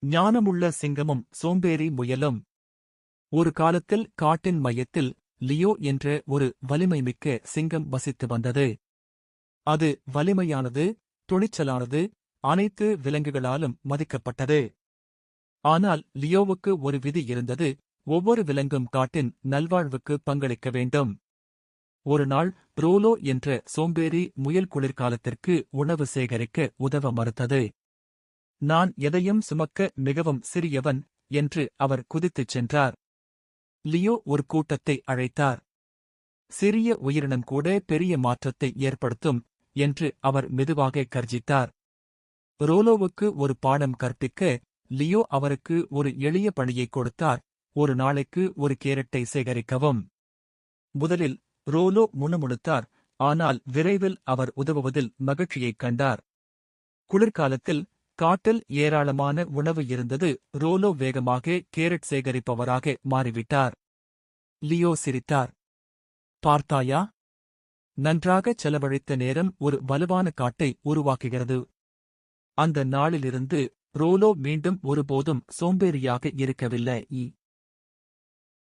ஞானமுள்ள சிங்கமும் சோம்பேறி முயலும். ஒரு காலத்தில் காட்டின் மையத்தில் லியோ என்ற ஒரு வலிமைமிக்க சிங்கம் வசித்து வந்தது. அது வலிமையானது, துணிச்சலானது, அனைத்து விலங்குகளாலும் மதிக்கப்பட்டது. ஆனால் லியோவுக்கு ஒரு விதி இருந்தது: ஒவ்வொரு விலங்கும் காட்டின் நல்வாழ்வுக்கு பங்களிக்க வேண்டும். ஒரு நாள் ரோலோ என்ற சோம்பேறி முயல் குளிர்காலத்திற்கு உணவு சேகரிக்க உதவ மறுத்தது. நான் எதையும் சுமக்க மிகவும் சிறியவன் என்று அவர் குதித்துச் சென்றார். லியோ ஒரு கூட்டத்தை அழைத்தார். சிறிய உயிரினம் கூட பெரிய மாற்றத்தை ஏற்படுத்தும் என்று அவர் மெதுவாக கர்ஜித்தார். ரோலோவுக்கு ஒரு பாடம் கற்பிக்க லியோ அவருக்கு ஒரு எளிய பணியைக் கொடுத்தார்: ஒரு நாளைக்கு ஒரு கேரட்டை சேகரிக்கவும். முதலில் ரோலோ முணுமுணுத்தார், ஆனால் விரைவில் அவர் உதவுவதில் மகிழ்ச்சியைக் கண்டார். குளிர்காலத்தில் காட்டில் ஏராளமான உணவு இருந்தது. ரோலோ வேகமாக கேரட் சேகரிப்பவராக மாறிவிட்டார். லியோ சிரித்தார். பார்த்தாயா? நன்றாகச் செலவழித்த நேரம் ஒரு வலுவான காட்டை உருவாக்குகிறது. அந்த நாளிலிருந்து ரோலோ மீண்டும் ஒருபோதும் சோம்பேறியாக இருக்கவில்லை.